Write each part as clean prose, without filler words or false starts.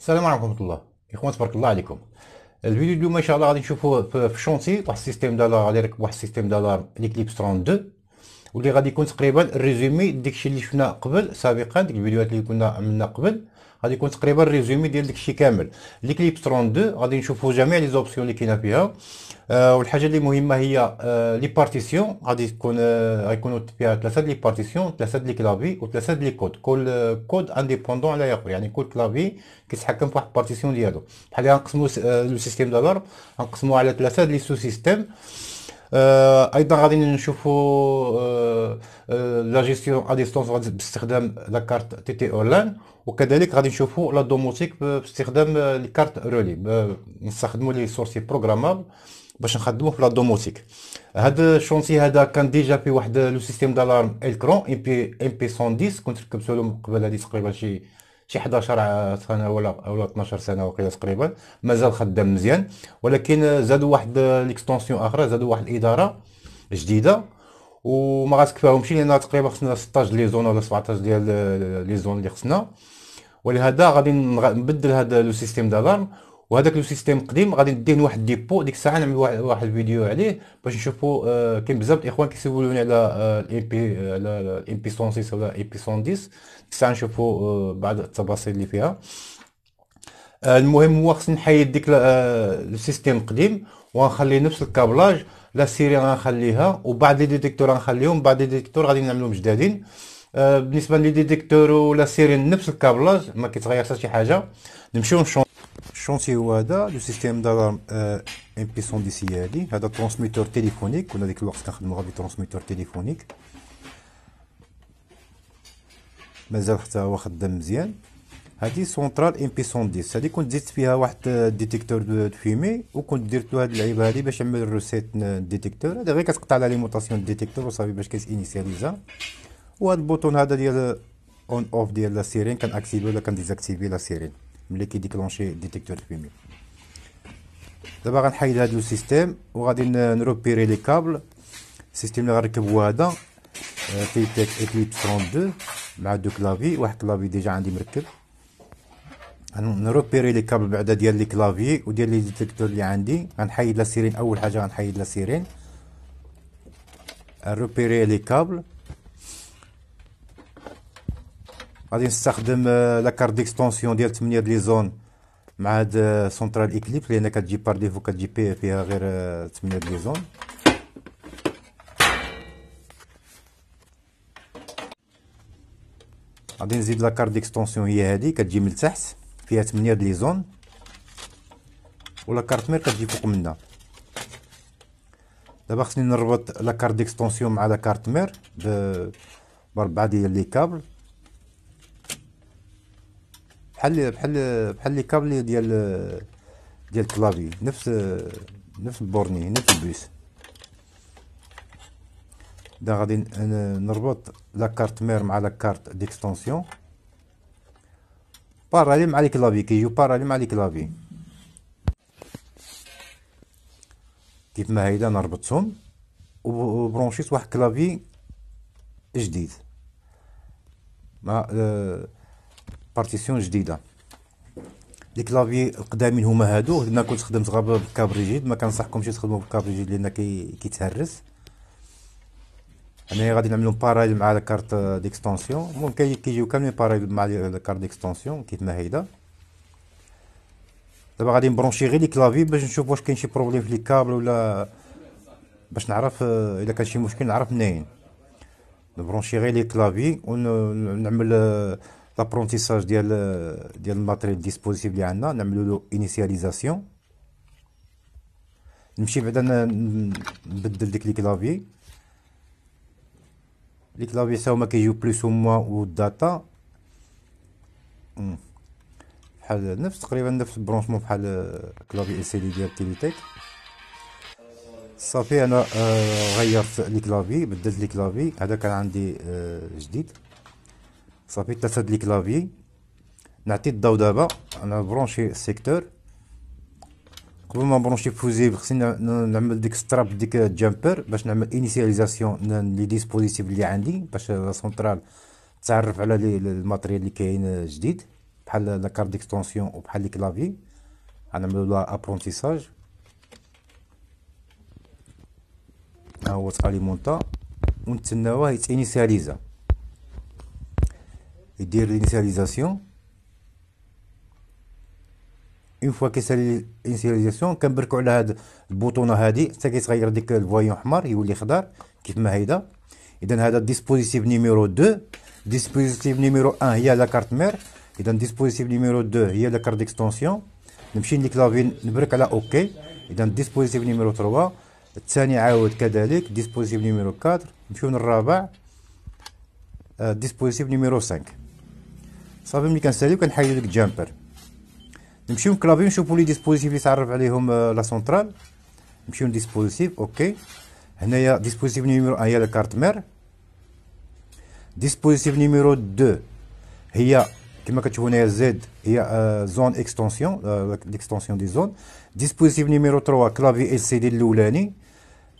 السلام عليكم ورحمة الله. إخوان تبارك الله عليكم. الفيديو اليوم إن شاء الله غادي نشوفوا في شونتي واحد السيستيم دالار، غادي يركب واحد السيستيم دالار ليكليبس 32 واللي غادي يكون تقريبا الريزومي داكشي اللي شفنا قبل سابقا. ديك الفيديوهات اللي كنا عملنا قبل غادي يكون تقريبا الريزومي ديال داكشي كامل. ليكليبس 32 غادي نشوفوا جميع لي زوبسيون اللي كاينه فيها. والحاجه اللي مهمه هي لي بارتيسيون. غادي تكون غيكونوا فيها ثلاثه لي بارتيسيون، ثلاثه لي كلافي وثلاثه لي كود. كل كود انديبوندون على اخر، يعني كل كلافي كيتحكم في واحد بارتيسيون ديالو. بحال غنقسموا لو سيستيم دالار غنقسموه على ثلاثه لي سو سيستيم. ايضا غادي نشوفوا لا جيستيون ا ديستونس باستخدام لا كارت تي تي اونلاين، وكذلك غادي نشوفوا لا دوموتيك باستخدام الكارت رولي. نستخدموا لي سورسي بروغرامابل باش نخدموا في لا دوموتيك. هذا الشونتي هذا كان ديجا في واحد لو سيستيم دالارم الكرون ام بي 110 كنت ركبته لهم قبل هذه تقريبا شي 11 سنه ولا 12 سنه وقيله تقريبا. مازال خدام مزيان، ولكن زادوا واحد ليكستونسيون اخرى، زادوا واحد الاداره جديده وما غاتكفاهمش لان تقريبا خصنا 16 لي زون ولا 17 ديال لي زون اللي خصنا. ولهذا غادي نبدل هذا لو سيستيم دالارم، وهذاك لو سيستيم قديم غادي نديه واحد ديبو. ديك الساعه نعمل واحد الفيديو عليه باش نشوفوا. كاين بزاف الاخوان كيسولوني على الام بي، على الام بي 106 ولا ام بي 110. ديك الساعه نشوفوا بعض التفاصيل اللي فيها. المهم هو خصني نحيد ديك السيستيم القديم وغنخلي نفس الكابلاج. لا سيري غنخليها، وبعد لي ديتيكتور غنخليهم. بعد لي ديتيكتور غادي نعملهم جدادين. بالنسبه لي ديتيكتور ولا سيري نفس الكابلاج ما كيتغير حتى شي حاجه. نمشيو الشونتي هو هذا لو سيستيم دالارم ام بي 110 سي هادي. هذا ترانسميتور تليفونيك، كنا ديك الوقت كنخدمو غير بترانسميتور تليفونيك، مازال حتى هو خدام مزيان. هادي سونطرال ام بي 110. هادي كنت زدت فيها واحد ديتيكتور دو فيمي، وكنت درت له هاد اللعيبه هادي باش نعمل الروسيت ديتيكتور. هذا غير كتقطع لا ليموطاسيون ديتيكتور وصافي باش كيتينيسياليزا. وهاد البوطون هذا ديال اون اوف ديال لا سيرين كان اكتيفي ولا كان ديزاكتيفي لا سيرين ملي كيديكلونشي ديتيكتور فيمي. دابا غنحيد هاد لو سيستيم وغادي نروبيري لي كابل. السيستيم اللي غنركب هو هذا فيتك اكليبس 32 مع دو كلافي. واحد كلافي ديجا عندي مركب. نروبيري لي كابل بعدا ديال لي كلافي وديال لي ديتيكتور اللي عندي. غنحيد لا سيرين اول حاجه، غنحيد لا سيرين، نروبيري لي كابل. غادي نستخدم لا كارت ديكستونسيون ديال 8 لي زون مع هاد سونترال اكليبس لان كتجي بار ديفو كتجي فيها غير 8 لي زون. غادي نزيد لا كارت ديكستونسيون هي هادي كتجي من التحت فيها 8 لي زون، ولا كارت مير كتجي فوق منها. دابا خصني نربط لا كارت ديكستونسيون مع لا كارت مير بربعه ديال لي كابل بحال لي كابل ديال الكلافي، نفس البورني، نفس البوس. دا غادي نربط لا كارت مير مع لا كارت ديكستونسيون باراليل مع لي كلافي، كيجيو باراليل مع لي كلافي كيف ما هيدا. نربطهم وبرونشيت واحد كلافي جديد مع بارتيسيون جديده. لي كلافي القدامين هما هادو. انا كنت خدمت غير بالكابل ريجيد، ما كنصحكمش تخدموا بالكابل ريجيد لان كيتهرس. انا غادي نعملهم باراليل مع لا كارت ديكستونسيون. المهم كيجيو كاملين باراليل مع لا كارت ديكستونسيون كيف ما هيدا. دابا غادي نبرونشي غير لي كلافي باش نشوف واش كاين شي بروبليم في لي كابل ولا باش نعرف الا كان شي مشكل نعرف منين. نبرونشي غير لي كلافي ونعمل لابرونتيساج ديال الماتريال ديسبوزيتيف اللي عندنا، نعملو له انيسياليزاسيون. نمشي بعدا نبدل ديك لي كلافي. لي كلافي تا هما كيجيو بلوس و موان و الداتا بحال نفس تقريبا نفس البرونشمون بحال كلافي اس دي ديال تيليتيك. صافي انا غيرت لي كلافي، بدلت لي كلافي. هذا كان عندي جديد. صافي ثلاثه د لي كلافي. نعطي الضوء دابا. انا برونشي السيكتور. قبل ما نبرونشي فوزيبل خصني نعمل ديك ستراب ديك الجامبر باش نعمل انيسياليزاسيون لي ديسبوزيتيف اللي عندي باش لا سونطرال تعرف على الماتريال اللي كاين جديد. بحال لا كارت ديكستونسيون وبحال لي كلافي. غنعملو لها ابرونتيساج. ها هو تاليمونطا ونتسناوه يتينيسياليزا، يدير لينيسياليزاسيون. اون فوا كيسالي لينيسياليزاسيون كنبركو على هاد البوطونه هادي حتى كيتغير ديك الفويون حمر يولي خضر كيف ما هيدا. اذا هذا ديسبوزيتيف نيميرو 2. ديسبوزيتيف نيميرو 1 هي لا كارت مير. اذا ديسبوزيتيف نيميرو 2 هي لا كارت ديكستونسيون. نمشي لكلافي نبرك على اوكي. اذا ديسبوزيتيف نيميرو 3. الثاني عاود كذلك ديسبوزيتيف نيميرو 4. نمشيو للرابع ديسبوزيتيف نيميرو 5. صافي ملي كنساليو كنحيدو ديك جامبر. نمشيو لكلافي نشوفو لي ديسبوزيتيف اللي تعرف عليهم لا سونترال. نمشيو لديسبوزيتيف اوكي. هنايا ديسبوزيتيف نيميرو 1 هي لا كارت مير. ديسبوزيتيف نيميرو 2 هي كما كتشوفوا هنايا زد هي زون اكستونسيون ليكستونسيون دي زون. ديسبوزيتيف نيميرو 3 كلافي ال سي دي الاولاني.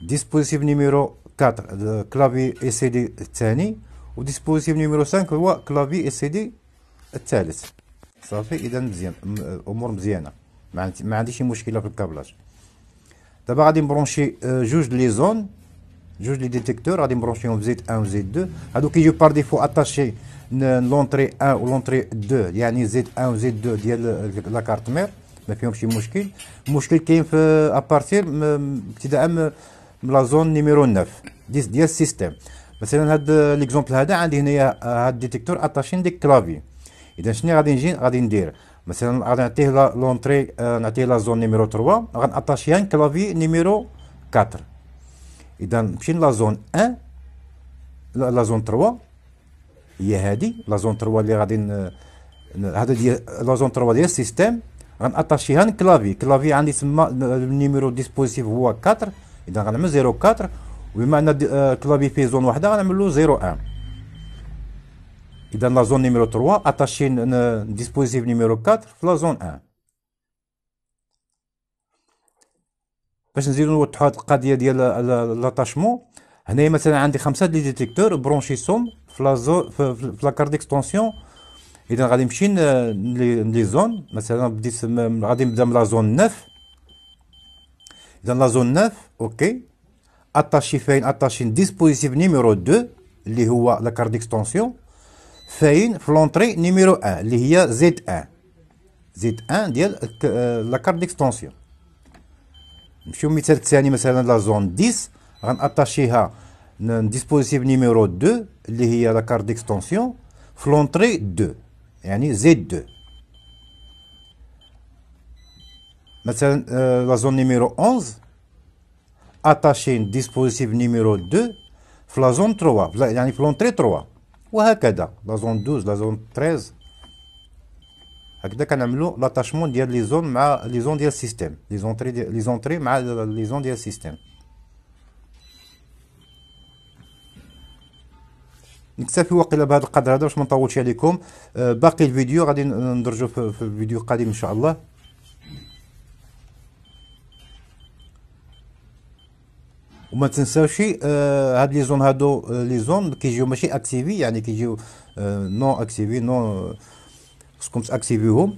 ديسبوزيتيف نيميرو 4 كلافي ال سي دي الثاني. وديسبوزيتيف نيميرو 5 هو كلافي ال سي دي الثالث. صافي اذا مزيان الامور مزيانه، ما عنديش شي مشكله في الكابلاج. دابا غادي نبرونشي جوج لي زون، جوج لي ديتيكتور غادي نبرونشيهم بزيت 1 وزيت 2. هادو كيجيو بار ديفو اتاشي لونطري 1 ولونطري 2 يعني زيت 1 وزيت 2 ديال لا كارت مير، ما فيهم شي مشكل. المشكل كاين في ابارتير ابتداء من لا زون نيميرو 9 ديال السيستيم. مثلا هاد ليكزومبل هذا عندي هنايا هاد الديتيكتور اتاشين ديك كلافي. اذا شنو غادي ندير مثلا غادي نعطيه لونطري نعطيه لا زون نيميرو 3 غناتاشيها كلافي نيميرو 4. اذا نمشي لا زون 1 لا زون 3 هي هادي لا زون 3 اللي غادي هذا ديال لا زون 3 ديال السيستيم غناتاشيها كلافي عندي تما النيميرو ديسبوزيتيف هو 4. اذا غنعمل 04 وبما ان كلافي فيه زون واحده غنعمل له 01. اذا لا زون نيميرو 3 اتاشي ديسبوزيتيف نيميرو 4 في لا زون 1. باش نزيدو نوضحو هاد القضيه ديال لاتاشمون، هنايا مثلا عندي 5 لي ديتيكتور برونشيسهم في لا زون في لا كارت ديكستونسيون. اذا غادي نمشي لي زون، مثلا بديت غادي نبدا من لا زون 9. اذا لا زون 9 اوكي اتاشي فين اتاشي ديسبوزيتيف نيميرو 2 اللي هو لا كارت ديكستونسيون فاين في لونطري نيميرو 1 اللي هي زد 1 ديال لا كارت ديكستونسيون. نمشيو مثال ثاني مثلا لا زون 10 غناتاشيها ديسبوزيتيف نيميرو 2 اللي هي لا كارت ديكستونسيون في لونطري 2 يعني زد 2. مثلا لا زون نيميرو 11 اتاشي ديسبوزيتيف نيميرو 2 في لا زون 3 يعني في لونطري 3 وهكذا لا زون 12 لا زون 13. هكذا كنعملو لاتاشمون ديال لي زون مع لي زون ديال السيستيم، لي زونطري مع لي زون ديال السيستيم. نكتفي واقيلا بهذا القدر هذا باش ما نطولش عليكم. باقي الفيديو غادي ندرجو في الفيديو القادم ان شاء الله. وما تنساوش هاد لي زون هادو لي زون كيجيو ماشي اكتيفي يعني كيجيو نو اكتيفي نو خصكم تاكتيفيوهم.